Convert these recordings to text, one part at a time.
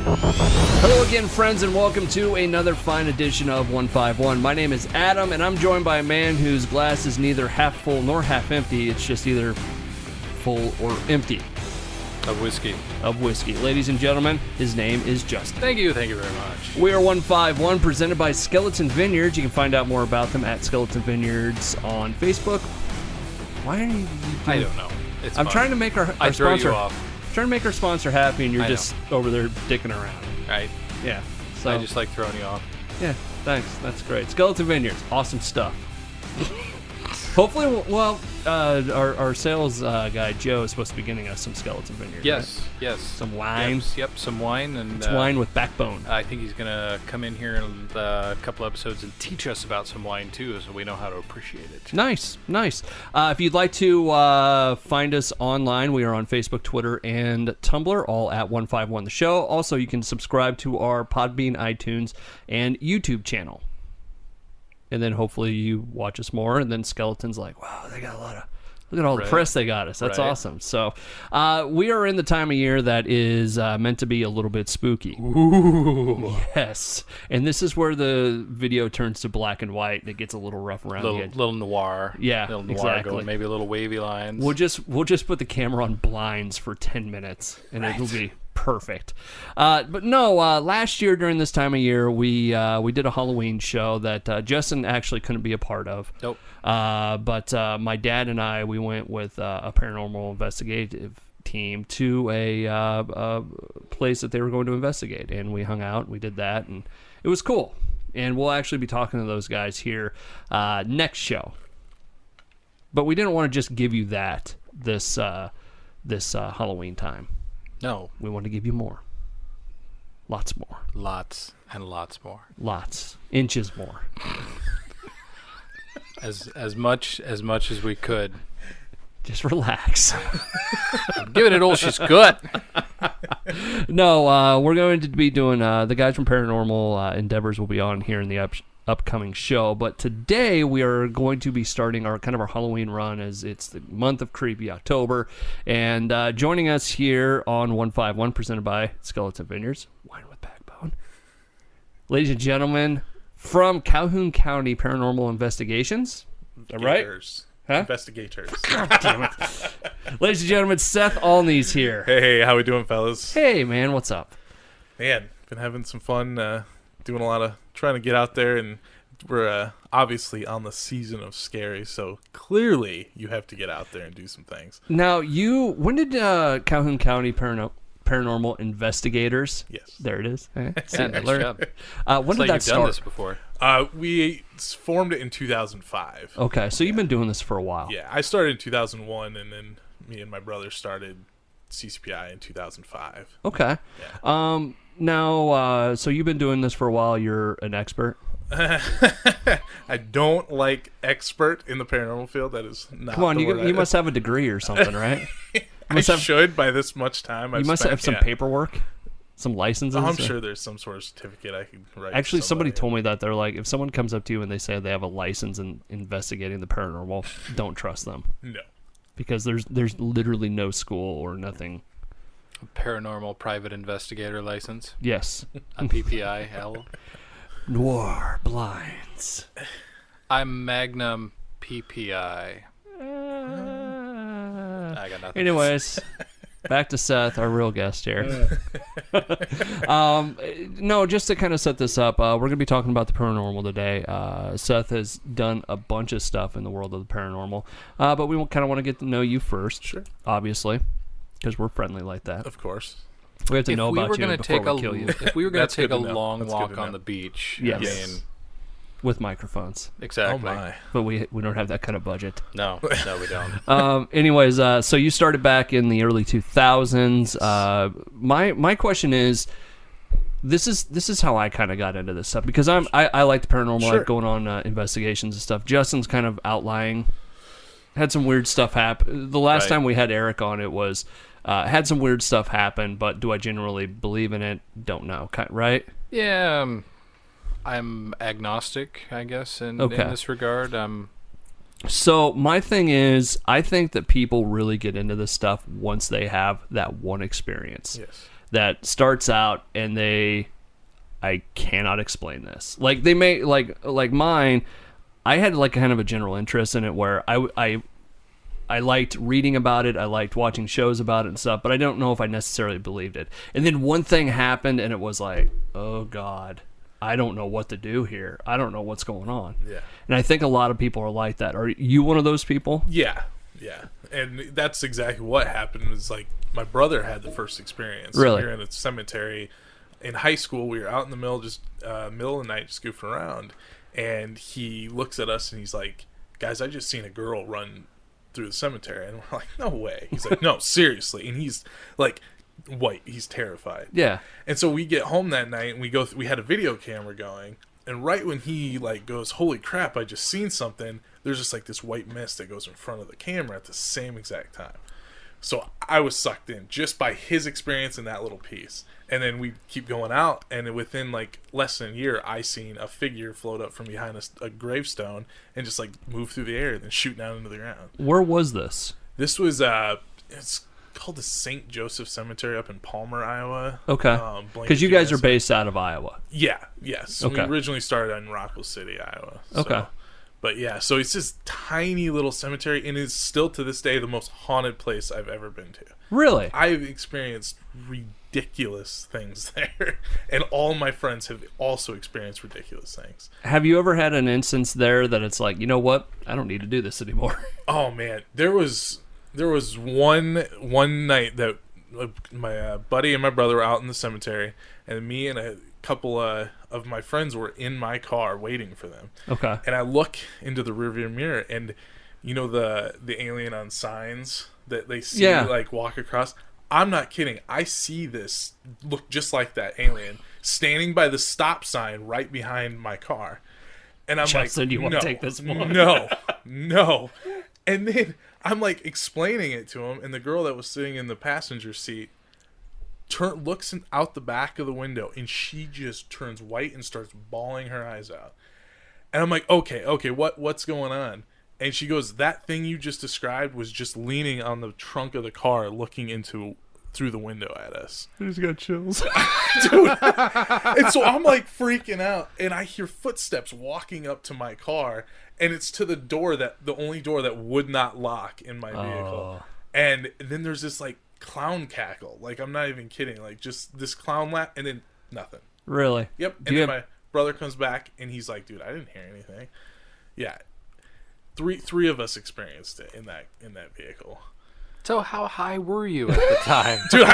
Hello again, friends, and welcome to another fine edition of 151. My name is Adam, and I'm joined by a man whose glass is neither half full nor half empty. It's just either full or empty. Of whiskey. Ladies and gentlemen, his name is Justin. Thank you very much. We are 151, presented by Skeleton Vineyards. You can find out more about them at Skeleton Vineyards on Facebook. Why are you I don't know. It's I'm fun. trying to make our I throw sponsor you off. trying to make our sponsor happy, and you're just over there dicking around. Right. Yeah. So I just like throwing you off. yeah, thanks. That's great. Skeleton Vineyards, awesome stuff. Hopefully, our sales guy Joe is supposed to be getting us some Skeleton Vineyards. Yes. Right? Yes. Some wine. Yep. Some wine and It's wine with backbone. I think he's gonna come in here in a couple episodes and teach us about some wine too, so we know how to appreciate it. Nice. If you'd like to find us online, we are on Facebook, Twitter, and Tumblr, all at 151 The Show. Also, you can subscribe to our Podbean, iTunes, and YouTube channel. And then hopefully you watch us more, and then Skeleton's like, wow, they got a lot of... Look at all the press they got us. That's awesome. So we are in the time of year that is meant to be a little bit spooky. Ooh. Yes. And this is where the video turns to black and white, and it gets a little rough around the edge. Little noir. Yeah, little noir exactly. Going, maybe a little wavy lines. We'll just put the camera on blinds for 10 minutes, and it'll be perfect. But no, last year during this time of year, we did a Halloween show that Justin actually couldn't be a part of. Nope. But my dad and I, we went with a paranormal investigative team to a place that they were going to investigate, and we hung out. We did that, and it was cool. And we'll actually be talking to those guys here next show. But we didn't want to just give you that this Halloween time. No. We want to give you more. Lots more. Lots and lots more. Lots. Inches more. As much as we could. Just relax. I'm giving it all she's good. No, we're going to be doing the guys from Paranormal Endeavors will be on here in the upcoming show, but today we are going to be starting our Halloween run, as it's the month of creepy October, and joining us here on 151, presented by Skeleton Vineyards, wine with backbone, ladies and gentlemen from Calhoun County Paranormal Investigations. Is that right? Huh? Investigators. God damn it. Ladies and gentlemen, Seth Alne's here. Hey, how we doing, fellas? Hey, man, what's up? Man, been having some fun doing a lot of trying to get out there, and we're obviously on the season of scary, so clearly you have to get out there and do some things. Now, when did Calhoun County Paranormal Investigators? Yes. There it is. Yeah, nice job. When did that You've start? done this before. We formed it in 2005. Okay, so you've been doing this for a while. Yeah, I started in 2001, and then me and my brother started CCPI in 2005. Okay. Yeah. Now, so you've been doing this for a while. You're an expert. I don't like expert in the paranormal field. That is not. Come on, the you word must have a degree or something, right? Should by this much time. You must have some paperwork, some licenses. I'm sure there's some sort of certificate I could write. Actually, somebody told me that they're like, if someone comes up to you and they say they have a license in investigating the paranormal, don't trust them. No, because there's literally no school or nothing. Paranormal private investigator license. Yes. A PPI. Noir blinds. I'm Magnum PPI. I got nothing. Anyways, back to Seth, our real guest here. No, just to kind of set this up, we're going to be talking about the paranormal today. Seth has done a bunch of stuff in the world of the paranormal, but we kind of want to get to know you first, sure, obviously, because we're friendly like that. Of course. We have to know about you before we kill you. If we were going to take a know. long That's walk on the beach, yes. I mean, with microphones. Exactly. Oh my. But we don't have that kind of budget. No, we don't. Anyways, so you started back in the early 2000s. My question is, this is how I kind of got into this stuff, because I like the paranormal, I like going on investigations and stuff. Justin's kind of outlying. Had some weird stuff happen. The last time we had Eric on, it was had some weird stuff happen, but do I generally believe in it? Don't know. Right? Yeah. I'm agnostic, I guess, in this regard. So my thing is, I think that people really get into this stuff once they have that one experience. Yes. that starts out and I cannot explain this. Like they may like mine. I had like kind of a general interest in it where I liked reading about it. I liked watching shows about it and stuff, but I don't know if I necessarily believed it. And then one thing happened and it was like, oh God, I don't know what to do here. I don't know what's going on. Yeah. And I think a lot of people are like that. Are you one of those people? Yeah. And that's exactly what happened. Was like my brother had the first experience. Really? We were in a cemetery in high school. We were out in the middle, middle of the night, just goofing around. And he looks at us and he's like, guys, I just seen a girl run through the cemetery. And we're like, no way. He's like, no, seriously. And he's like white. He's terrified. Yeah. And so we get home that night and we had a video camera going. And right when he like goes, holy crap, I just seen something, there's just like this white mist that goes in front of the camera at the same exact time. So I was sucked in just by his experience in that little piece. And then we keep going out, and within like less than a year, I seen a figure float up from behind a gravestone and just like move through the air and then shoot down into the ground. Where was this? This was it's called the St. Joseph Cemetery up in Palmer, Iowa. Okay. Because you guys are based out of Iowa. Yeah. Yes. Okay. We originally started in Rockwell City, Iowa. Okay. But yeah, so it's this tiny little cemetery, and it's still to this day the most haunted place I've ever been to. Really? I've experienced ridiculous things there, and all my friends have also experienced ridiculous things. Have you ever had an instance there that it's like, you know what? I don't need to do this anymore. Oh man, there was one night that my buddy and my brother were out in the cemetery, and me and a couple of my friends were in my car waiting for them. Okay. And I look into the rearview mirror, and you know the alien on signs that they see like walk across. I'm not kidding. I see this look just like that alien standing by the stop sign right behind my car. And I'm Justin, like, you want to take this one? No. And then I'm like explaining it to him, and the girl that was sitting in the passenger seat looks out the back of the window, and she just turns white and starts bawling her eyes out. And I'm like, okay, what's going on? And she goes, that thing you just described was just leaning on the trunk of the car looking through the window at us. I just got chills. Dude. And so I'm like freaking out, and I hear footsteps walking up to my car, and it's to the only door that would not lock in my vehicle. And then there's this like clown cackle. Like, I'm not even kidding. Like, just this clown laugh, and then nothing. Really? Yep. And then my brother comes back, and he's like, dude, I didn't hear anything. Yeah. Three of us experienced it in that vehicle. So how high were you at the time? Dude,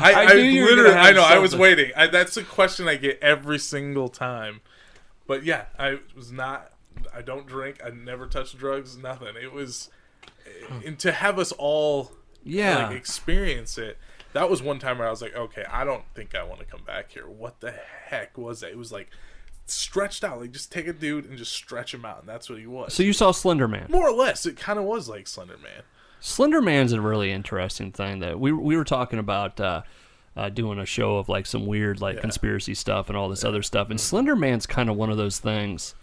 I literally, I know, something. I was waiting. That's a question I get every single time. But yeah, I don't drink. I never touched drugs, nothing. It was, and to have us all like, experience it, that was one time where I was like, okay, I don't think I want to come back here. What the heck was that? It was like stretched out. Like, just take a dude and just stretch him out, and that's what he was. So you saw Slender Man? More or less. It kind of was like Slender Man. Slender Man's a really interesting thing that we were talking about doing a show of like some weird like conspiracy stuff and all this other stuff. And Slender Man's kind of one of those things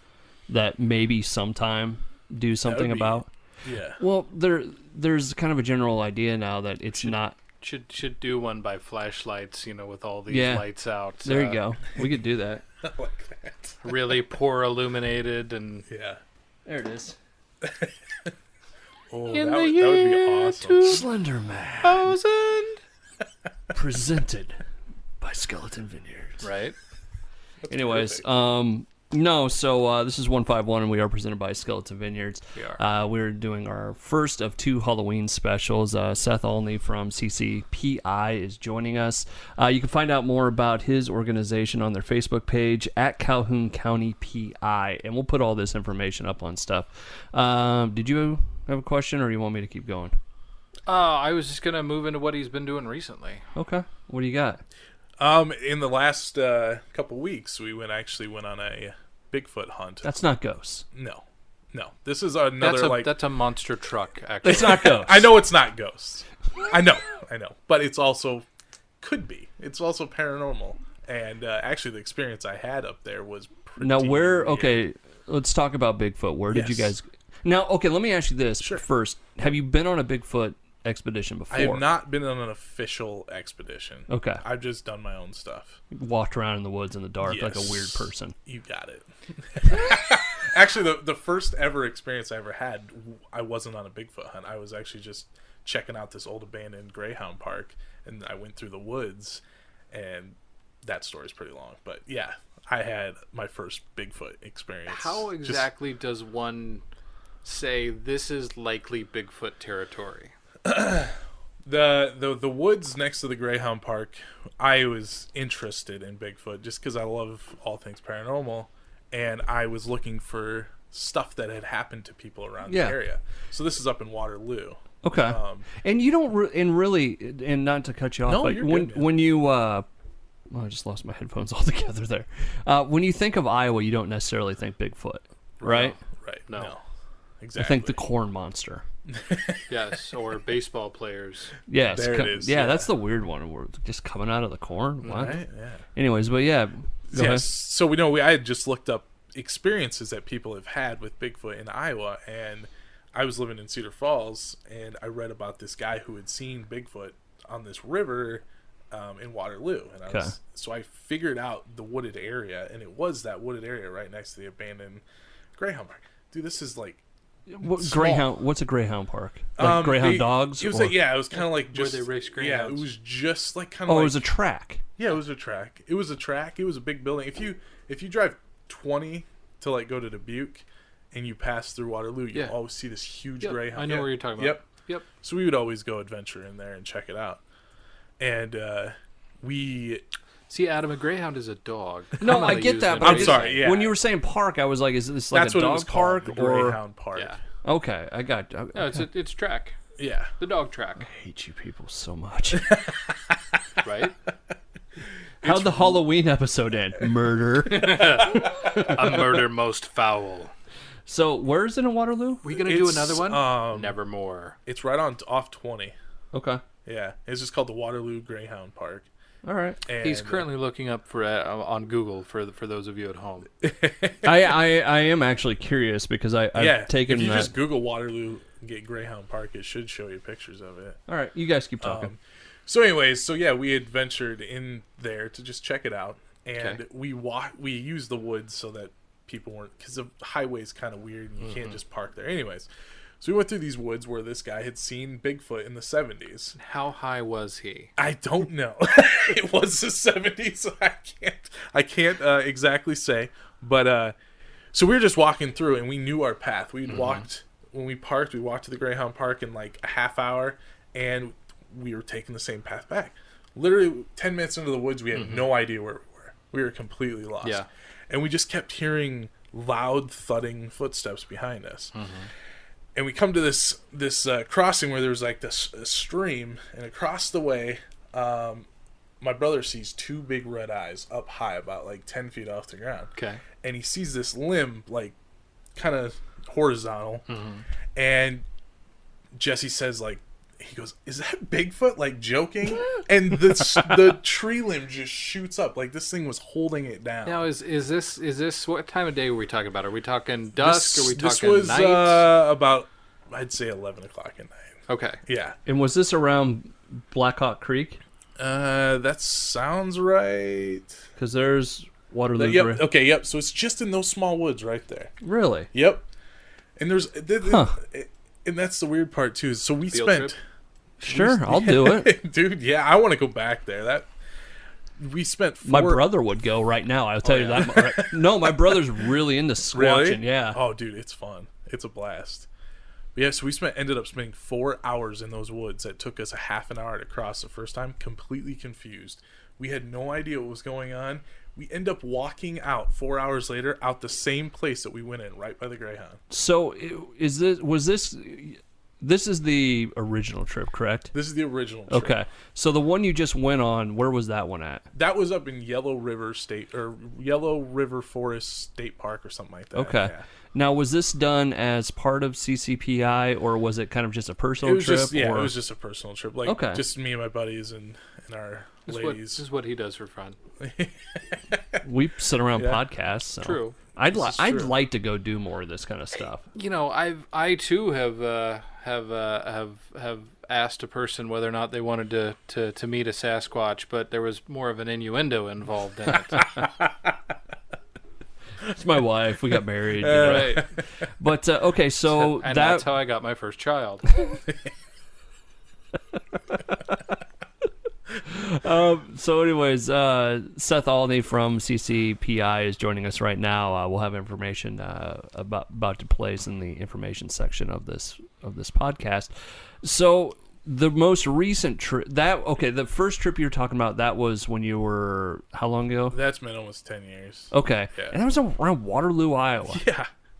that maybe sometime do something about. Yeah. Well, there's kind of a general idea now that it's not. Should do one by flashlights, with all these lights out. There you go. We could do that. I like that. Really poor illuminated and there it is. Oh, that would be awesome. Slender Man. Presented by Skeleton Vineyards. Right. Anyways, no, so this is 151, and we are presented by Skeleton Vineyards. We are. We're doing our first of 2 Halloween specials. Seth Alne from CCPI is joining us. You can find out more about his organization on their Facebook page at Calhoun County PI, and we'll put all this information up on stuff. Did you have a question, or you want me to keep going? I was just going to move into what he's been doing recently. Okay. What do you got? In the last couple weeks, we went on a Bigfoot hunt. That's not ghosts. No. This is another that's a monster truck. Actually, it's not ghosts. I know it's not ghosts. I know, but it's also could be. It's also paranormal. And actually, the experience I had up there was pretty weird. Okay, let's talk about Bigfoot. Where did you guys? Now, okay, let me ask you this first. Have you been on a Bigfoot expedition before. I have not been on an official expedition. Okay. I've just done my own stuff. Walked around in the woods in the dark like a Yes. weird person. You got it. Actually, the first ever experience I ever had, I wasn't on a Bigfoot hunt. I was actually just checking out this old abandoned Greyhound park, and I went through the woods, and that story's pretty long. But yeah, I had my first Bigfoot experience. How exactly does one say this is likely Bigfoot territory? The woods next to the Greyhound Park, I was interested in Bigfoot just because I love all things paranormal, and I was looking for stuff that had happened to people around the area. So this is up in Waterloo. Okay. And you don't, and not to cut you off, No, but you're good, man. when you, well, I just lost my headphones altogether there. When you think of Iowa, you don't necessarily think Bigfoot, right? Right. No. No. I Exactly. think the corn monster. Yes, or baseball players. Yes. There it is, Yeah, yeah. that's the weird one. We're just coming out of the corn. What? Right? Yeah. Anyways, but yeah. Go Yes. ahead. So I had just looked up experiences that people have had with Bigfoot in Iowa, and I was living in Cedar Falls, and I read about this guy who had seen Bigfoot on this river in Waterloo, and so I figured out the wooded area, and it was that wooded area right next to the abandoned Greyhound Park. Dude, this is like Greyhound. What's a Greyhound park? Like Greyhound dogs? It was or- like, yeah, it was kind of like just Where they race yeah, greyhounds. it was just like kind of. Oh, like, it was a track. Yeah, it was a track. It was a track. It was a big building. If you drive 20 to like go to Dubuque, and you pass through Waterloo, you Yeah. always see this huge Yep, Greyhound. I know Yeah. where you're talking Yep. about. Yep. So we would always go adventure in there and check it out. And we See, Adam, a greyhound is a dog. No, I Commonly get used that. in But I I'm just- racing. sorry, yeah. When you were saying park, I was like, is this like that's a what it dog was called, park the or? Greyhound Park. Yeah. Okay, I got. No, it's track. Yeah. The dog track, I hate you people so much. right? How'd the Halloween episode end? Murder. A murder most foul. So where is it in Waterloo? We gonna do It's, another one? Um, Nevermore. It's right on off 20. Okay. Yeah, it's just called the Waterloo Greyhound Park. All right. And, He's currently looking up for on Google for those of you at home. I am actually curious because I've taken if you that. just Google Waterloo and get Greyhound Park, it should show you pictures of it. All right, you guys keep talking. So anyways, we had ventured in there to just check it out, and Okay. we used the woods so that people weren't, because the highway's kind of weird and you can't just park there. Anyways, so we went through these woods where this guy had seen Bigfoot in the 70s. How high was he? I don't know. It was the 70s, so I can't exactly say. But so we were just walking through, and we knew our path. We'd walked when we parked. We walked to the Greyhound Park in like a half hour, and we were taking the same path back. Literally 10 minutes into the woods, we had no idea where we were. We were completely lost. Yeah. And we just kept hearing loud thudding footsteps behind us. And we come to this crossing where there's like this stream, and across the way, my brother sees two big red eyes up high, about like 10 feet off the ground. Okay. And he sees this limb like kind of horizontal, and Jesse says like, he goes, "Is that Bigfoot?" Like joking, and the tree limb just shoots up like this thing was holding it down. Now is this what time of day were we talking about? Are we talking dusk? Are we This talking was night? about, I'd say 11 o'clock at night. Okay. Yeah. And was this around Black Hawk Creek? That sounds right. Because there's Waterloo. Yep. Okay. Yep. So it's just in those small woods right there. Really? Yep. And there's, and that's the weird part too. So we Field spent. trip? Sure, I'll do it. Dude, yeah, I want to go back there. We spent My brother would go right now. I'll tell you yeah. that. Right? No, my brother's really into squatching. Really? Yeah. Oh, dude, it's fun. It's a blast. But yeah, so we ended up spending 4 hours in those woods. That took us a half an hour to cross the first time. Completely confused. We had no idea what was going on. We end up walking out 4 hours later, out the same place that we went in, right by the Greyhound. So this is the original trip, correct? This is the original trip. Okay. So the one you just went on, where was that one at? That was up in Yellow River Forest State Park or something like that. Okay. Yeah. Now, was this done as part of CCPI, or was it kind of just a personal It was trip? just, yeah, or? it was just a personal trip. Like, Okay. just me and my buddies and our This ladies. is what he does for fun. We sit around Yeah. podcasts. So. True. I'd true. like to go do more of this kind of stuff. You know, I too have asked a person whether or not they wanted to meet a Sasquatch, but there was more of an innuendo involved in it. It's my wife. We got married. You know. Right. But okay, so And that's how I got my first child. So anyways, Seth Alne from CCPI is joining us right now. We'll have information about to place in the information section of this podcast. So the most recent trip, the first trip you were talking about, that was when you were, how long ago? That's been almost 10 years. Okay. Yeah. And that was around Waterloo, Iowa.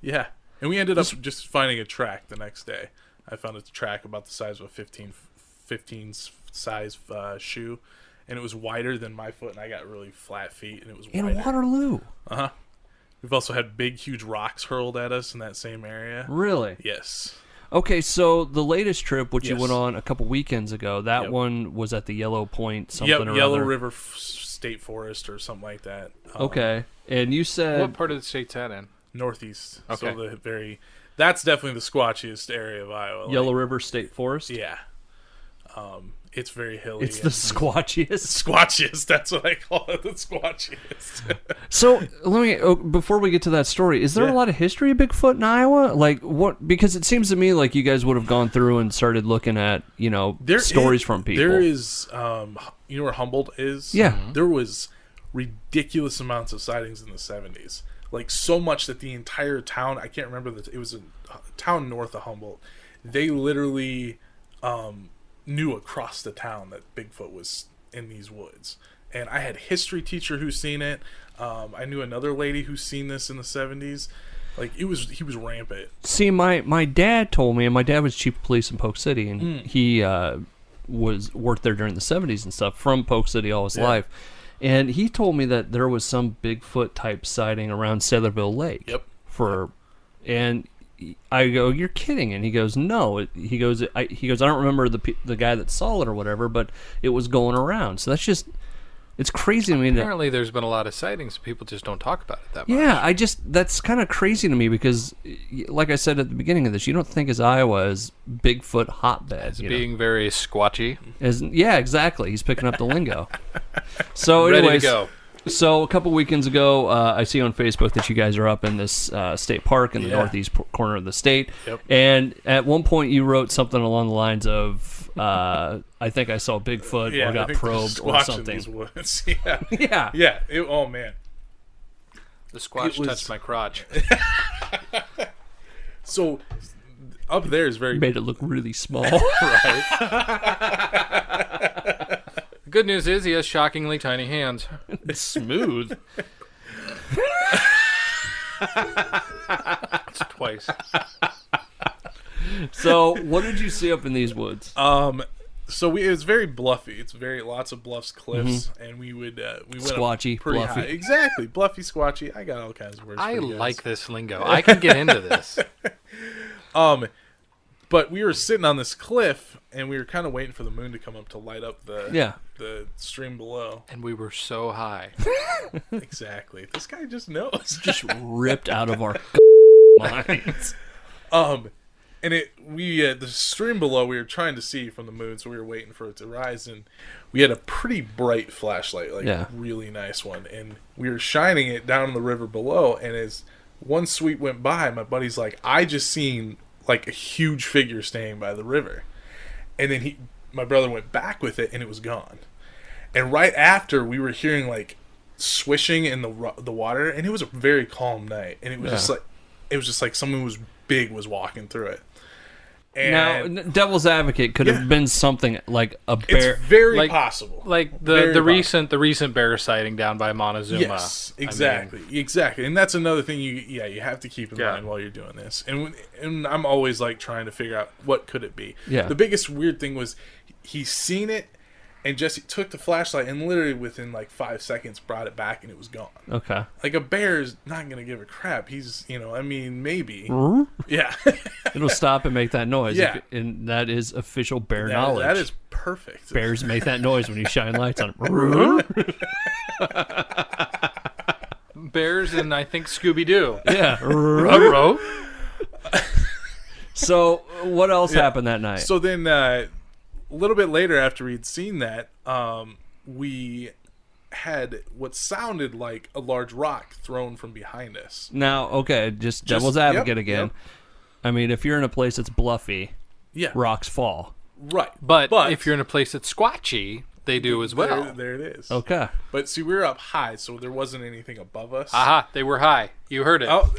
Yeah. And we ended up just finding a track the next day. I found a track about the size of a 15 size shoe, and it was wider than my foot, and I got really flat feet, and it was wider. In Waterloo? Uh-huh. We've also had big, huge rocks hurled at us in that same area. Really? Yes. Okay, so the latest trip, which you Yes. went on a couple weekends ago, that one was at the Yellow Point something or Yellow other. River State Forest or something like that. Okay, and you said What part of the state's that in? Northeast. Okay. So that's definitely the squatchiest area of Iowa. Yellow River State Forest? Yeah. It's very hilly. It's the squatchiest. squatchiest. That's what I call it. The squatchiest. So let me before we get to that story, is there a Yeah. lot of history of Bigfoot in Iowa? Like what? Because it seems to me like you guys would have gone through and started looking at stories from people. There is, you know where Humboldt is? Yeah. There was ridiculous amounts of sightings in the 70s. Like so much that the entire town, I can't remember it was a town north of Humboldt. They literally knew across the town that Bigfoot was in these woods. And I had a history teacher who's seen it. I knew another lady who's seen this in the 70s. Like he was rampant. See, my dad told me, and my dad was chief of police in Polk City, and he worked there during the 70s and stuff, from Polk City all his life. And he told me that there was some Bigfoot type sighting around Saylorville Lake. Yep. And I go, "You're kidding?" And he goes, "No." He goes, I don't remember the guy that saw it or whatever, but it was going around. So that's just, it's crazy to me. Apparently, there's been a lot of sightings. People just don't talk about it that much. Yeah, that's kind of crazy to me because, like I said at the beginning of this, you don't think as Iowa as Bigfoot hotbed. As being very squatchy. Yeah, exactly. He's picking up the lingo. So, Ready anyways, to go. So a couple weekends ago, I see on Facebook that you guys are up in this state park in the northeast corner of the state. Yep. And at one point you wrote something along the lines of, I think I saw Bigfoot or got probed or something. These woods. Yeah. Yeah. Oh, man. The squatch It was- touched my crotch. So up there is very Made it look really small. right. The good news is he has shockingly tiny hands. It's smooth. It's twice. So what did you see up in these woods? So it was very bluffy. It's very lots of bluffs, cliffs, and we went Squatchy, up pretty bluffy. high. Exactly, bluffy, squatchy. I got all kinds of words. I for you guys. like this lingo. I can get into this. But we were sitting on this cliff, and we were kind of waiting for the moon to come up to light up the stream below. And we were so high. Exactly. This guy just knows. Just ripped out of our minds. And the stream below we were trying to see from the moon, so we were waiting for it to rise, and we had a pretty bright flashlight, really nice one, and we were shining it down the river below, and as one sweep went by, my buddy's like, I just seen like a huge figure staying by the river. And then my brother went back with it, and it was gone. And right after, we were hearing like swishing in the water, and it was a very calm night, and it was just like someone was walking through it. And Now, devil's advocate could have been something like a bear. it's very like- possible. Like Very the recent bear sighting down by Montezuma. Yes, exactly, and that's another thing you have to keep in mind while you're doing this. And I'm always like trying to figure out what could it be. Yeah. The biggest weird thing was he's seen it, and Jesse took the flashlight and literally within like 5 seconds brought it back, and it was gone. Okay. Like a bear is not gonna give a crap. He's maybe. Yeah. It'll stop and make that noise. Yeah. And that is official bear knowledge. That is perfect. Bears make that noise when you shine lights on them. Bears and I think Scooby-Doo. Yeah. Ruh-roh. So what else happened that night? So then a little bit later after we'd seen that, we had what sounded like a large rock thrown from behind us. Now, okay, just devil's advocate again. Yep. I mean, if you're in a place that's bluffy, Yeah. rocks fall. Right. But if you're in a place that's squatchy, they do as well. There it is. Okay. But see, we were up high, so there wasn't anything above us. Aha, they were high. You heard it. Oh,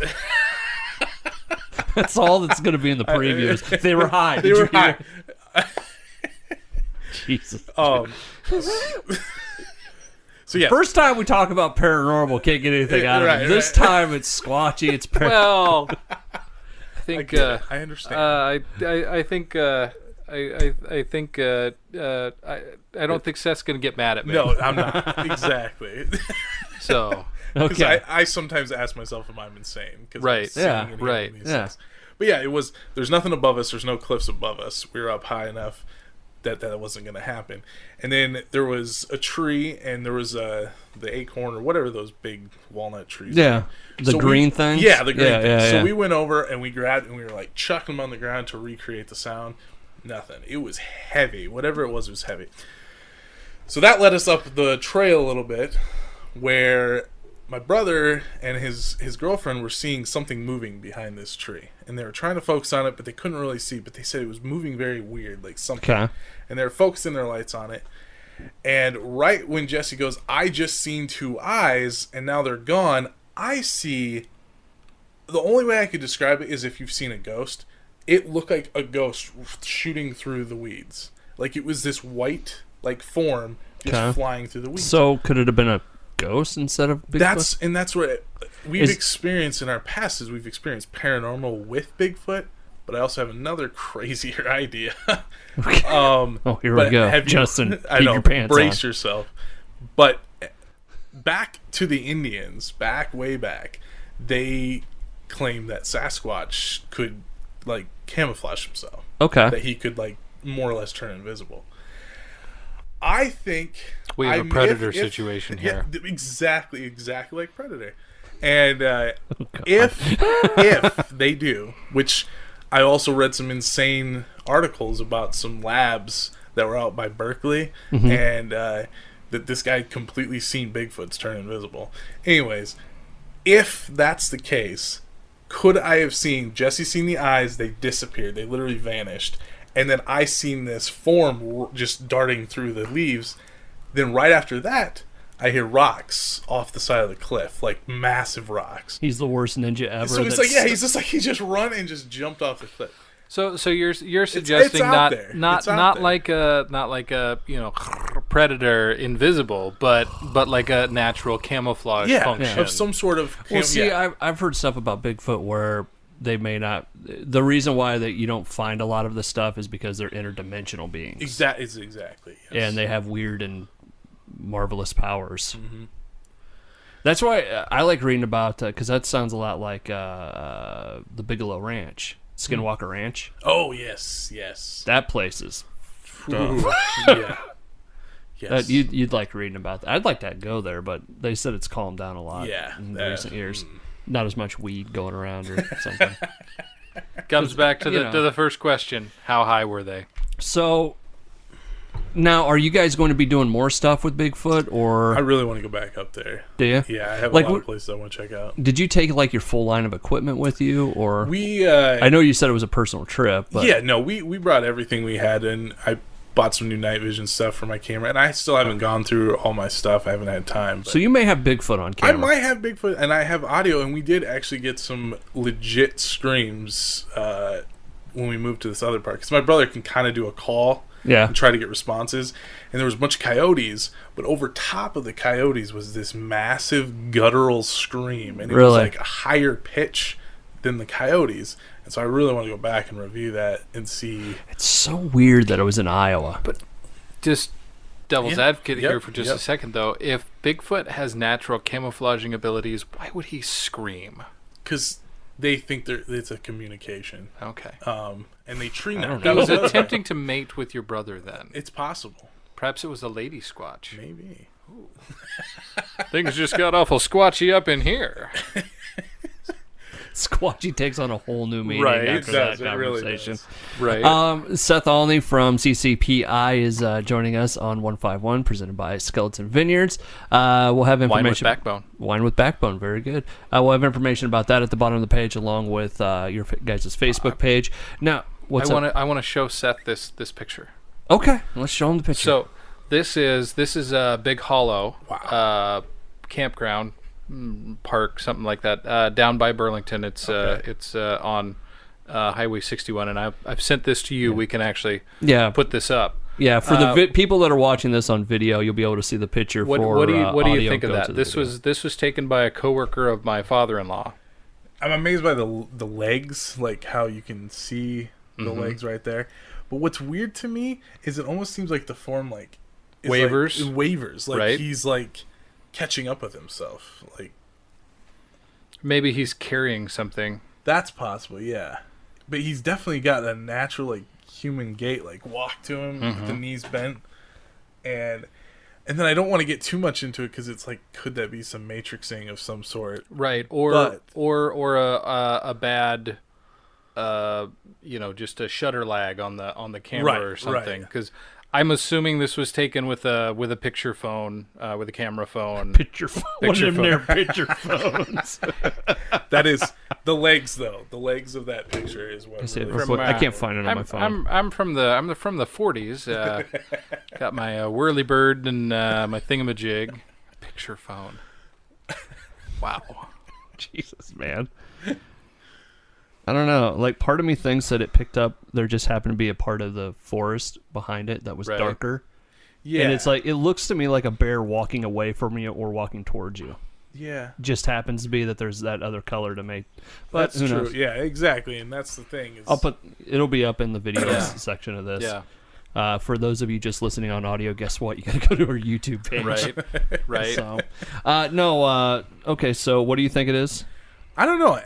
That's all that's going to be in the previews. They were high. they were high. Jesus. So yeah. First time we talk about paranormal, can't get anything out of it. This time it's squatchy. It's Well, I think I understand. I think I don't think Seth's gonna get mad at me. No, I'm not. Exactly. So Because Okay. I sometimes ask myself if I'm insane. Cause Right. I'm seeing Yeah. any of Right. these Yeah. things. But yeah, it was. There's nothing above us. There's no cliffs above us. We were up high enough that wasn't going to happen. And then there was a tree, and there was the acorn or whatever those big walnut trees. Yeah. The So green things? Yeah, the green Yeah, things. yeah, So yeah. we went over and we grabbed and we were like chucking them on the ground to recreate the sound. Nothing. It was heavy. Whatever it was heavy. So that led us up the trail a little bit, where my brother and his girlfriend were seeing something moving behind this tree, and they were trying to focus on it, but they couldn't really see. But they said it was moving very weird, like something. Okay. And they were focusing their lights on it. And right when Jesse goes, "I just seen two eyes, and now they're gone," I see. The only way I could describe it is if you've seen a ghost. It looked like a ghost shooting through the weeds. Like it was this white, like form just Okay. flying through the weeds. So could it have been a ghost instead of Bigfoot? That's what we've experienced in our past. Is we've experienced paranormal with Bigfoot, but I also have another crazier idea. Oh, here we but go. have you- Justin, I keep know, your pants brace on. yourself. But back to the Indians, way back, they claimed that Sasquatch could like camouflage himself. Okay. That he could like more or less turn invisible. I think we have a predator situation here. Yeah, exactly like Predator. And if they do, which I also read some insane articles about some labs that were out by Berkeley, and that this guy had completely seen Bigfoots turn invisible. Anyways, if that's the case, could I have seen Jesse seen the eyes? They disappeared. They literally vanished. And then I seen this form just darting through the leaves. Then right after that, I hear rocks off the side of the cliff, like massive rocks. He's the worst ninja ever. So it's like, yeah, he just run and just jumped off the cliff. So you're suggesting out there. not It's out not there. like a predator invisible, but like a natural camouflage function. Of some sort of. Well, see, I've heard stuff about Bigfoot where they may not. The reason why that you don't find a lot of this stuff is because they're interdimensional beings. Exactly. Yes. And they have weird and marvelous powers. Mm-hmm. That's why I like reading about because that sounds a lot like the Bigelow Ranch, Skinwalker Ranch. Oh yes. That place is. Ooh, yeah. Yes. You'd like reading about that. I'd like to go there, but they said it's calmed down a lot in recent years. Not as much weed going around or something. Comes back to the first question: how high were they? So now, are you guys going to be doing more stuff with Bigfoot, or I really want to go back up there. do you? Yeah, I have Like, a lot of places I want to check out. Did you take like your full line of equipment with you, or We I know you said it was a personal trip, but yeah, no, we brought everything we had, and I bought some new night vision stuff for my camera, and I still haven't gone through all my stuff. I haven't had time. But so you may have Bigfoot on I camera. might have Bigfoot, and I have audio, and we did actually get some legit screams when we moved to this other part, because my brother can kind of do a call and try to get responses, and there was a bunch of coyotes, but over top of the coyotes was this massive guttural scream, and it was like a higher pitch than the coyotes. And so I really want to go back and review that and see. It's so weird that it was in Iowa. But just devil's advocate Yep. here for just a second, though. If Bigfoot has natural camouflaging abilities, why would he scream? Because they think it's a communication. Okay. And they treat don't He know. was attempting to mate with your brother then. It's possible. Perhaps it was a lady squatch. Maybe. Things just got awful squatchy up in here. Squatchy takes on a whole new meaning Right, after it does, that it really conversation. does. Right. Seth Alne from CCPI is joining us on 151, presented by Skeleton Vineyards. We'll have information. Wine with backbone. Wine with backbone, very good. We'll have information about that at the bottom of the page, along with your guys' Facebook page. Now, what's up? I want to show Seth this picture. Okay, let's show him the picture. So this is a Big Hollow campground, park, something like that, down by Burlington. It's on Highway 61, and I've sent this to you. We can actually put this up. Yeah, for the people that are watching this on video, you'll be able to see the picture. What do you think of that? This was taken by a coworker of my father-in-law. I'm amazed by the legs, like how you can see the legs right there. But what's weird to me is it almost seems like the form is wavers, like right? he's like catching up with himself. Like maybe he's carrying something. That's possible, yeah. But he's definitely got a natural human gait, walk to him with the knees bent, and then I don't want to get too much into it because it's could that be some matrixing of some sort, right? Or a bad, just a shutter lag on the camera or something. Because I'm assuming this was taken with a picture phone, with a camera phone. Picture phone. One of their picture phones. That is the legs, though. The legs of that picture is what. I can't find it on my phone. I'm from the 40s. Got my whirlybird and my thingamajig. Picture phone. Wow. Jesus, man. I don't know. Part of me thinks that it picked up. There just happened to be a part of the forest behind it that was darker. Yeah. And it's it looks to me like a bear walking away from you or walking towards you. Yeah. Just happens to be that there's that other color to make. But that's true. Yeah, exactly. And that's the thing. It'll be up in the video section of this. Yeah. For those of you just listening on audio, guess what? You got to go to our YouTube page. Right. So, okay. So, what do you think it is? I don't know.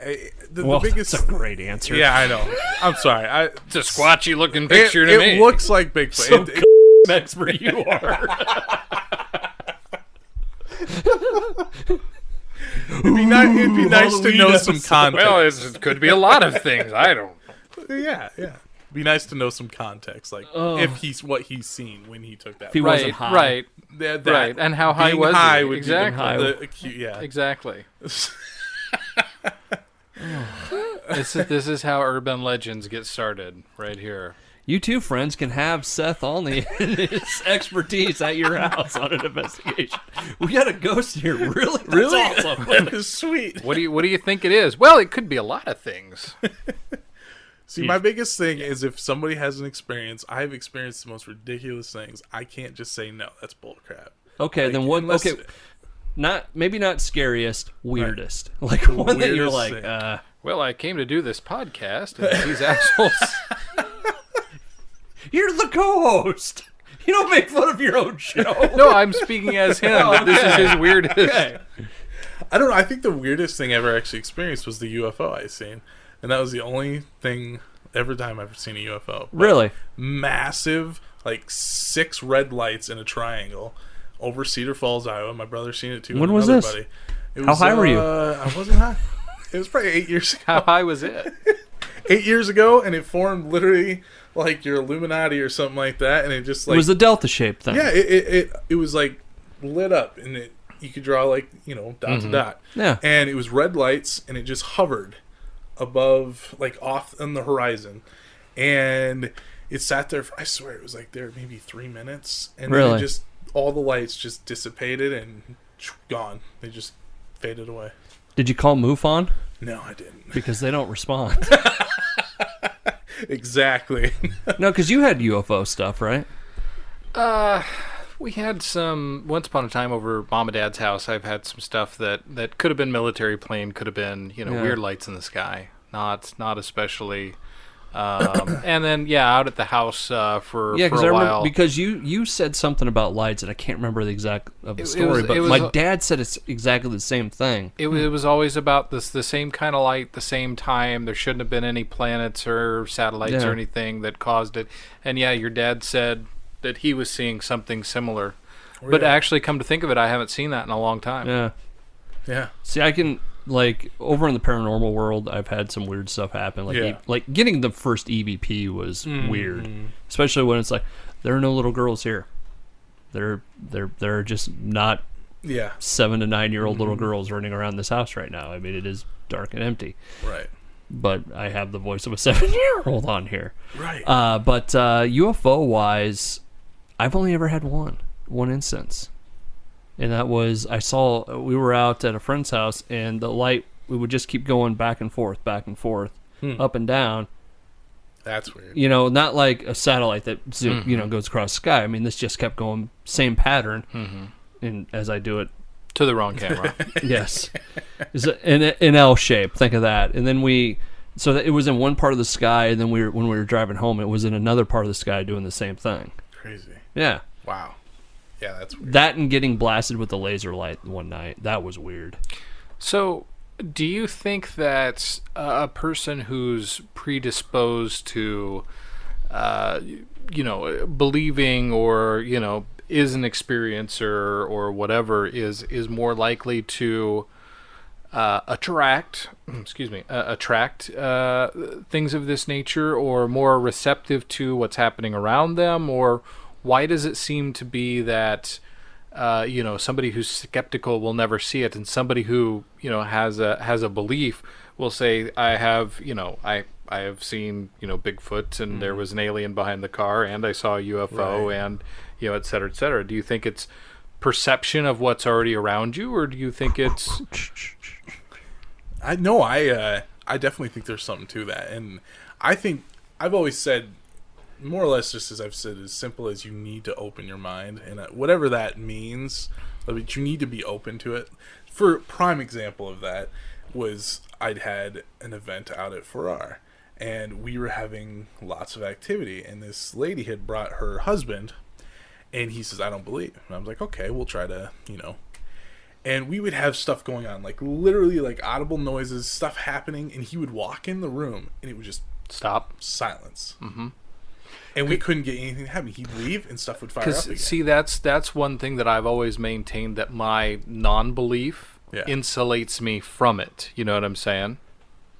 The biggest. That's a great answer. Yeah, I know. I'm sorry. It's a squatchy looking picture to me. It looks like Bigfoot. So expert you are. It'd be nice to know some context. Well, it could be a lot of things. I don't. Yeah. It'd be nice to know some context, if he's what he's seen when he took that. If he wasn't high. Right. That And how high was high he? would Exactly. be acute, yeah. Exactly. This is how urban legends get started, right here. You two friends can have Seth Alne and his expertise at your house on an investigation. We got a ghost here, really? That's awesome. That is sweet. What do you think it is? Well, it could be a lot of things. See, my biggest thing is if somebody has an experience, I've experienced the most ridiculous things. I can't just say no. That's bullcrap. Okay, then what? Unless, maybe not scariest, weirdest. Right. One that you're like, well, I came to do this podcast, and these assholes. You're the co-host. You don't make fun of your own show. No, I'm speaking as him. This is his weirdest. Okay. I don't know. I think the weirdest thing I ever actually experienced was the UFO I seen. And that was the only thing every time I've ever seen a UFO. Really? Massive, 6 red lights in a triangle over Cedar Falls, Iowa. My brother's seen it too. When was this? Buddy. How high were you? I wasn't high. It was probably 8 years ago. How high was it? 8 years ago, and it formed literally like your Illuminati or something like that, and it just it was a delta shaped thing. Yeah, it was lit up, and you could draw dot to dot. Yeah, and it was red lights, and it just hovered above, off on the horizon, and it sat there. I swear it was there maybe 3 minutes, and then it just all the lights just dissipated and gone. They just faded away. Did you call MUFON? No, I didn't. Because they don't respond. Exactly. No, because you had UFO stuff, right? We had some, once upon a time over Mom and Dad's house, I've had some stuff that could have been military plane, could have been, weird lights in the sky. Not especially. And then, out at the house for a while. I remember, because you said something about lights, and I can't remember the exact of the story, but my dad said it's exactly the same thing. It was always about the same kind of light, the same time. There shouldn't have been any planets or satellites or anything that caused it. And your dad said that he was seeing something similar. But actually, come to think of it, I haven't seen that in a long time. Yeah. Yeah. See, I can, like, over in the paranormal world, I've had some weird stuff happen. Like, like getting the first EVP was weird, especially when it's like, there are no little girls here. There are just not 7 to 9 year old little girls running around this house right now. I mean, it is dark and empty. Right. But I have the voice of a 7-year-old on here. Right. But UFO wise, I've only ever had one instance. And that was, we were out at a friend's house, and the light, we would just keep going back and forth, up and down. That's weird. You know, not like a satellite that goes across the sky. I mean, this just kept going, same pattern. And as I do it to the wrong camera. Yes, it's an L shape. Think of that. And then it was in one part of the sky, and then when we were driving home, it was in another part of the sky doing the same thing. Crazy. Yeah. Wow. Yeah, that's weird. That and getting blasted with a laser light one night. That was weird. So, do you think that a person who's predisposed to, believing or, is an experiencer or whatever is more likely to attract things of this nature, or more receptive to what's happening around them? Or why does it seem to be that somebody who's skeptical will never see it, and somebody who has a belief will say, I have seen Bigfoot, and there was an alien behind the car, and I saw a UFO, and et cetera, et cetera. Do you think it's perception of what's already around you, or do you think it's... I definitely think there's something to that. And I think I've always said, more or less just as I've said, as simple as you need to open your mind. And whatever that means, but you need to be open to it. For prime example of that was I'd had an event out at Farrar. And we were having lots of activity. And this lady had brought her husband. And he says, I don't believe. And I was like, okay, we'll try to, And we would have stuff going on, like literally like audible noises, stuff happening. And he would walk in the room and it would just stop. Silence. Mm-hmm. And we couldn't get anything to happen. He'd leave and stuff would fire up again. See, that's one thing that I've always maintained, that my non-belief insulates me from it. You know what I'm saying?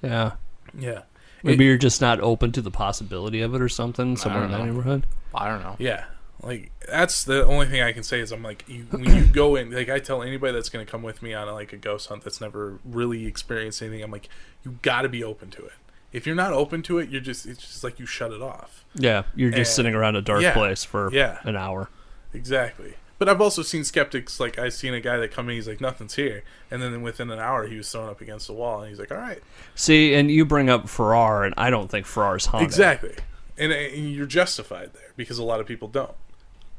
Yeah. Yeah. Maybe you're just not open to the possibility of it or something somewhere in that neighborhood. I don't know. Yeah. Like, that's the only thing I can say is I'm like, when you go in, like I tell anybody that's going to come with me on a ghost hunt that's never really experienced anything, I'm like, you got to be open to it. If you're not open to it, it's just like you shut it off. Yeah, you're just sitting around a dark place for an hour. Exactly. But I've also seen skeptics, like I've seen a guy that come in, he's like, nothing's here. And then within an hour, he was thrown up against the wall, and he's like, all right. See, and you bring up Farrar, and I don't think Farrar's haunted. Exactly. And you're justified there, because a lot of people don't.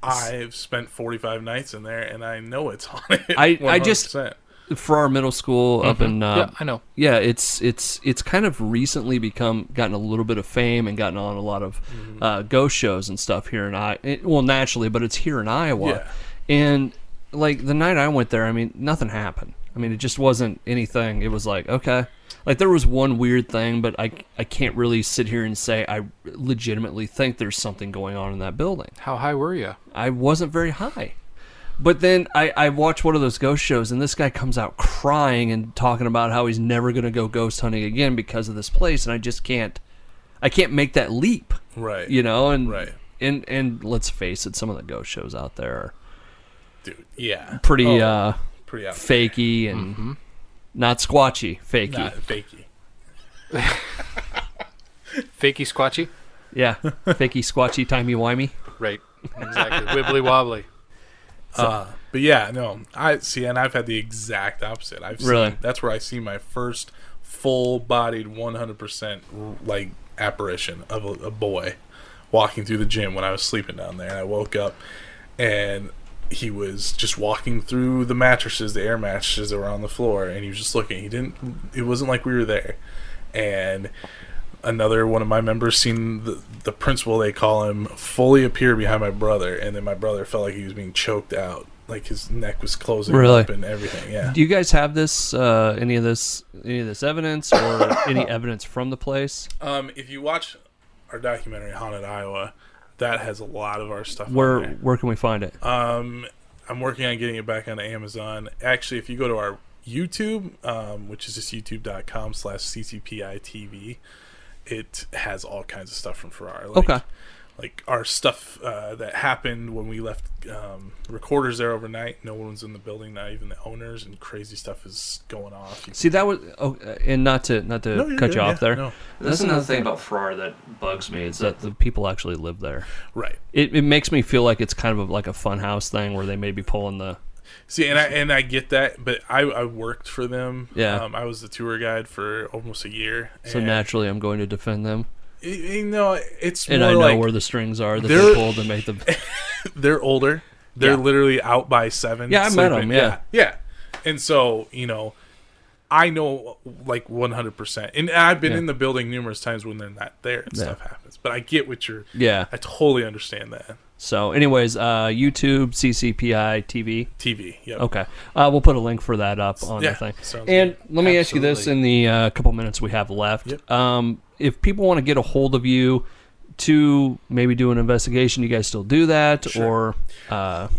I've spent 45 nights in there, and I know it's haunted. 100%. I just... Farrar Middle School up in I know. Yeah, it's kind of recently gotten a little bit of fame and gotten on a lot of ghost shows and stuff here in Iowa. Naturally, but it's here in Iowa. Yeah. And like the night I went there, I mean, nothing happened. I mean, it just wasn't anything. It was like, okay. Like there was one weird thing, but I can't really sit here and say I legitimately think there's something going on in that building. How high were you? I wasn't very high. But then I watched one of those ghost shows, and this guy comes out crying and talking about how he's never going to go ghost hunting again because of this place, and I just can't make that leap. Right. And right. And let's face it, some of the ghost shows out there are pretty fakey and not squatchy, fakey. Not fakey. Fakey squatchy? Yeah. Fakey squatchy timey-wimey. Right. Exactly. Wibbly wobbly. But yeah, no, and I've had the exact opposite. That's where I see my first full-bodied 100% like apparition of a boy walking through the gym when I was sleeping down there. And I woke up and he was just walking through the mattresses, the air mattresses that were on the floor, and he was just looking. It wasn't like we were there. And another one of my members seen the principal, they call him, fully appear behind my brother, and then my brother felt like he was being choked out, like his neck was closing up and everything. Yeah. Do you guys have this any of this evidence or any evidence from the place? If you watch our documentary Haunted Iowa, that has a lot of our stuff. Where can we find it? I'm working on getting it back on Amazon. Actually, if you go to our YouTube, which is just youtube.com/CCPI TV, it has all kinds of stuff from Farrar. Okay. Like our stuff that happened when we left recorders there overnight. No one's in the building, not even the owners, and crazy stuff is going off. See, that was, and not to cut you off there. No. That's another thing about Farrar that bugs me is that the people actually live there. Right. It makes me feel like it's kind of like a fun house thing where they may be pulling the. See, and I get that, but I worked for them. Yeah. I was the tour guide for almost a year. So naturally, I'm going to defend them. You know, it's and more I know like where the strings are that they pulled to make them. They're older. They're literally out by 7. Yeah, I met them. Yeah. And so, I know like 100%. And I've been in the building numerous times when they're not there and stuff happens. But I get what you're. Yeah. I totally understand that. So, anyways, YouTube, CCPI TV. TV, yep. Okay. We'll put a link for that up on the thing. And let me ask you this in the couple minutes we have left. Yep. If people want to get a hold of you to maybe do an investigation, you guys still do that? Sure. Or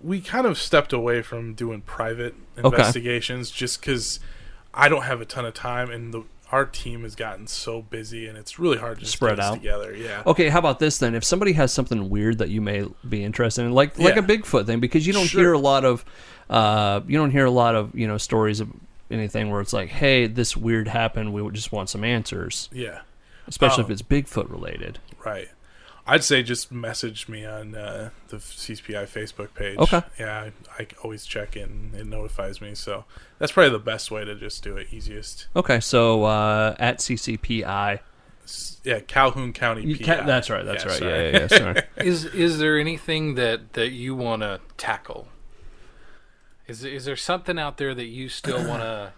we kind of stepped away from doing private investigations just because I don't have a ton of time, and our team has gotten so busy, and it's really hard to just spread get us out together. Yeah. Okay, how about this then? If somebody has something weird that you may be interested in, like a Bigfoot thing, because you don't hear a lot of stories of anything where it's like, hey, this weird happened, we would just want some answers. Yeah. Especially if it's Bigfoot related. Right. I'd say just message me on the CCPI Facebook page. Okay. Yeah, I always check in. It notifies me. So that's probably the best way to just do it, easiest. Okay, so at CCPI. Yeah, Calhoun County PI. That's right. Sorry. Yeah, sorry. Is there anything that you want to tackle? Is there something out there that you still want to,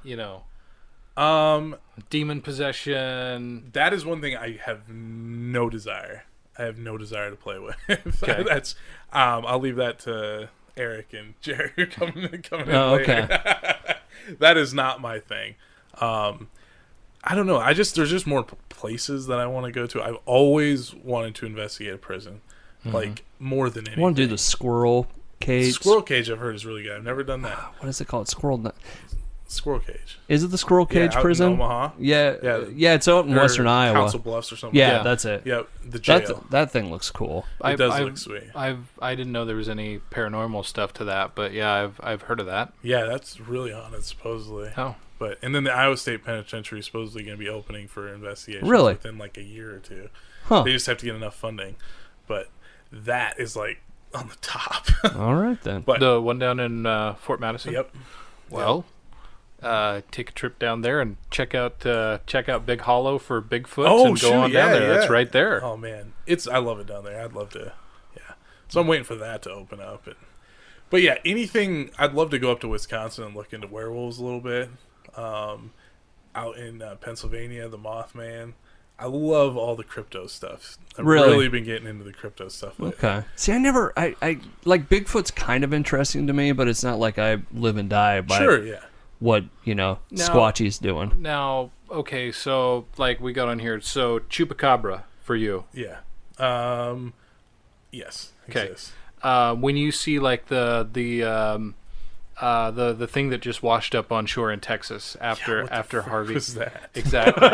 demon possession? That is one thing I have no desire. I have no desire to play with. Okay. That's I'll leave that to Eric and Jerry coming in Oh, later. okay. That is not my thing. I don't know. There's just more places that I want to go to. I've always wanted to investigate a prison, like more than anything. I want to do the squirrel cage. Squirrel cage I've heard is really good. I've never done that. What is it called? Squirrel cage. Is it the squirrel cage out prison? in Omaha. Yeah. It's out in western Iowa. Council Bluffs or something. Yeah, that's it. Yep, the jail. That thing looks cool. It does look sweet. I didn't know there was any paranormal stuff to that, but yeah, I've heard of that. Yeah, that's really haunted supposedly. Oh. And then the Iowa State Penitentiary is supposedly going to be opening for investigations within like a year or two. Huh. They just have to get enough funding. But that is like on the top. All right then. But the one down in Fort Madison. Yep. Well, take a trip down there and check out Big Hollow for Bigfoot. Oh, and go on down there. That's right there. Oh man, I love it down there. I'd love to. Yeah. So I'm waiting for that to open up. But yeah, anything. I'd love to go up to Wisconsin and look into werewolves a little bit. Out in Pennsylvania, the Mothman. I love all the crypto stuff. I've really been getting into the crypto stuff lately. Okay. See, I like Bigfoot's kind of interesting to me, but it's not like I live and die by what, Squatchy's doing. Now, okay, so like we got on here, so Chupacabra for you. Yeah. Yes. Okay. When you see like the thing that just washed up on shore in Texas after Harvey. What was that? Exactly.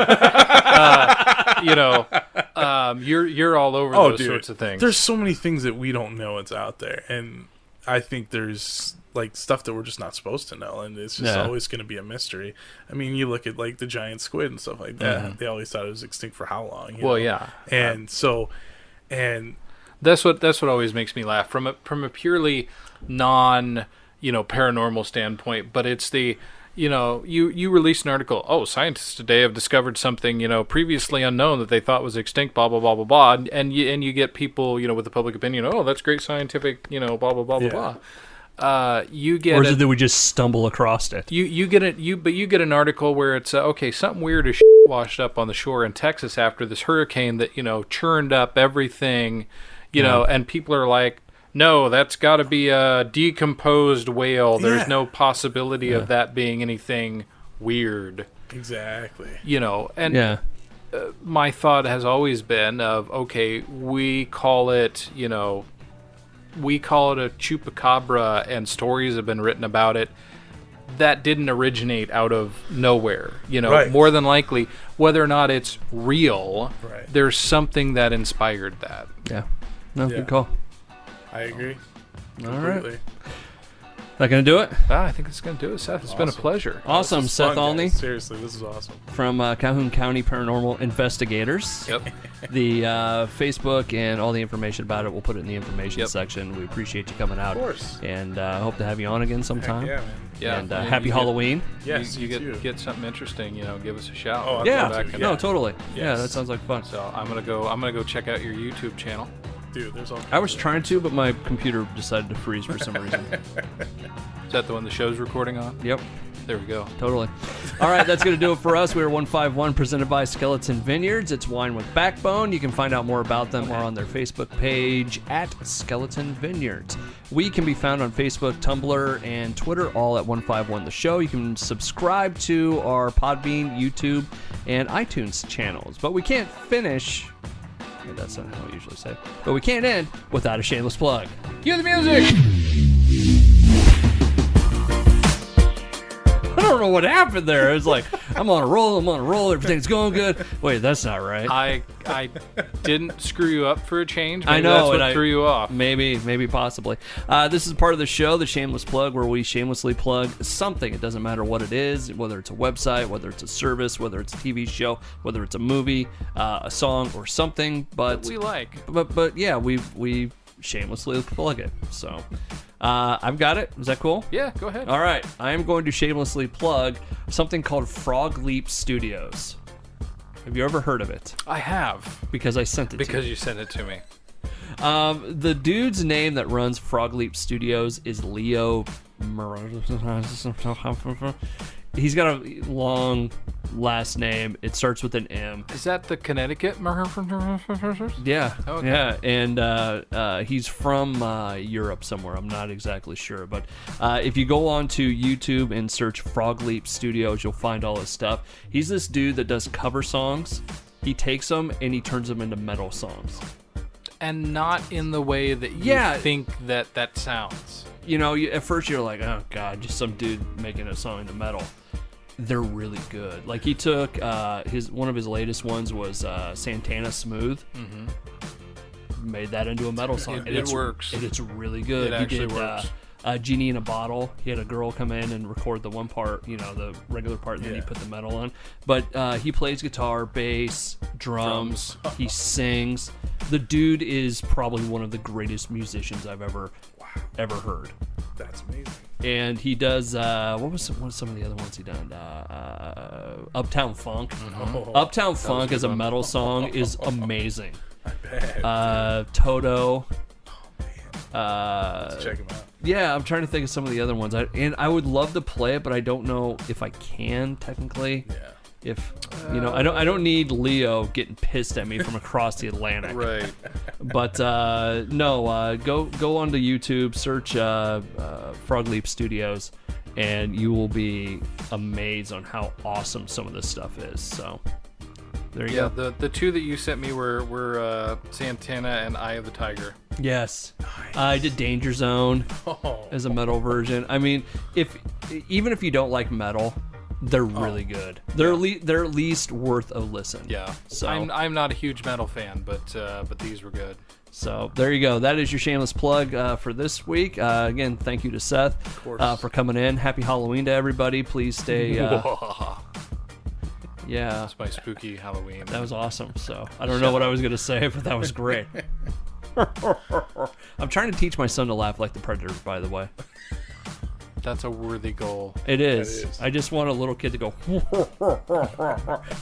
You're all over those sorts of things. There's so many things that we don't know it's out there, and I think there's like stuff that we're just not supposed to know, and it's just always going to be a mystery. I mean, you look at like the giant squid and stuff like that. Mm-hmm. They always thought it was extinct for how long? You know? Yeah, and that's what always makes me laugh from a purely non paranormal standpoint, but it's the you release an article, scientists today have discovered something previously unknown that they thought was extinct, blah blah blah blah blah, and you get people with the public opinion, that's great scientific blah blah blah blah blah. You get, or is it that we just stumble across it? You get it, but you get an article where it's something weird is washed up on the shore in Texas after this hurricane that churned up everything, and people are like, no, that's got to be a decomposed whale. There's no possibility of that being anything weird. Exactly. My thought has always been of, okay, we call it, we call it a chupacabra, and stories have been written about it. That didn't originate out of nowhere. Right. More than likely, whether or not it's real, Right. there's something that inspired that. Yeah. No, Yeah. good call. I agree. All right. Completely. That gonna do it? I think it's going to do it, Seth. It's been a pleasure. Awesome. This is Seth fun, Alne guys. Seriously, this is awesome. from Calhoun County Paranormal Investigators. Yep. The Facebook and all the information about it, we'll put it in the information Yep. section. We appreciate you coming out. Of course. And hope to have you on again sometime. Heck yeah, man. Yeah. And Yeah, happy you get- Halloween. Yes, you too. get something interesting, give us a shout. Oh, I'd Yeah. love to, back and- No, totally. Yeah, Yes. that sounds like fun. So I'm gonna go check out your YouTube channel. Dude, there's all I was trying to, but my computer decided to freeze for some reason. Is that the one the show's recording on? Yep. There we go. Totally. All right, that's going to do it for us. We are 151, presented by Skeleton Vineyards. It's wine with backbone. You can find out more about them or on their Facebook page at Skeleton Vineyards. We can be found on Facebook, Tumblr, and Twitter, all at 151 The Show. You can subscribe to our Podbean, YouTube, and iTunes channels. But we can't finish... Yeah, that's not how I usually say it. But we can't end without a shameless plug. Cue the music! I don't know what happened there. It's like, I'm on a roll, everything's going good. Wait, that's not right. I didn't screw you up for a change. Maybe I know, that's what and I- threw you off. Maybe, possibly. This is part of the show, the Shameless Plug, where we shamelessly plug something. It doesn't matter what it is, whether it's a website, whether it's a service, whether it's a TV show, whether it's a movie, a song, or something. But We like. but yeah, we shamelessly plug it. So I've got it. Is that cool? Yeah, go ahead. All right, I am going to shamelessly plug something called Frog Leap Studios. Have you ever heard of it? I have, Because I sent it to because you sent it to me. you. The dude's name that runs Frog Leap Studios is Leo. He's got a long last name. It starts with an M. Is that the Connecticut? Yeah, Okay. yeah, and he's from Europe somewhere. I'm not exactly sure, but if you go on to YouTube and search Frog Leap Studios, you'll find all his stuff. He's this dude that does cover songs. He takes them and he turns them into metal songs. And not in the way that you Yeah. think that sounds. You know, at first you're like, oh god, just some dude making a song into metal. They're really good. Like he took one of his latest ones was Santana Smooth. Mm-hmm. Made that into a metal song. It works. It's really good. It He actually did, works. Genie in a Bottle. He had a girl come in and record the one part, the regular part, and then he Yeah. put the metal on. But he plays guitar, bass, drums. He sings. The dude is probably one of the greatest musicians I've ever heard. That's amazing. And he does what was some of the other ones he done? Uptown Funk. Oh, Uptown Funk as a metal song is amazing. I bet. Toto. Check him out. Yeah, I'm trying to think of some of the other ones. I would love to play it, but I don't know if I can technically. Yeah. If I don't need Leo getting pissed at me from across the Atlantic. Right. But no, go onto YouTube, search Frog Leap Studios, and you will be amazed on how awesome some of this stuff is. So there you Yeah, go. the two that you sent me were Santana and Eye of the Tiger. Yes, I did Danger Zone Oh, as a metal version. I mean, even if you don't like metal, they're really good. They're they're at least worth a listen. Yeah. So I'm not a huge metal fan, but these were good. So there you go. That is your shameless plug for this week. Again, thank you to Seth for coming in. Happy Halloween to everybody. Please stay. Yeah, That's my spooky Halloween. that was awesome. So I don't know what I was gonna say, but that was great. I'm trying to teach my son to laugh like the Predator. By the way, That's a worthy goal. it is. It is. I just want a little kid to go.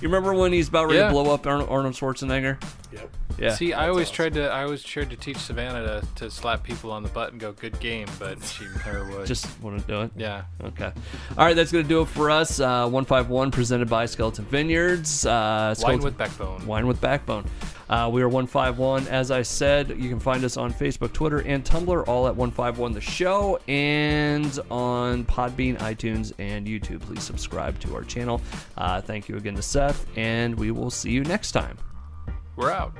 You remember when he's about ready Yeah. to blow up Arnold Schwarzenegger? yep. Yeah. See, I That's always awesome. tried to teach Savannah to slap people on the butt and go good game, but she never would. Just want to do it. yeah. Okay. All right, that's going to do it for us. 151 presented by Skeleton Vineyards. Wine with backbone. Wine with Backbone. We are 151. As I said, you can find us on Facebook, Twitter, and Tumblr, all at 151 The Show, and on Podbean, iTunes, and YouTube. Please subscribe to our channel. Thank you again to Seth, and we will see you next time. We're out.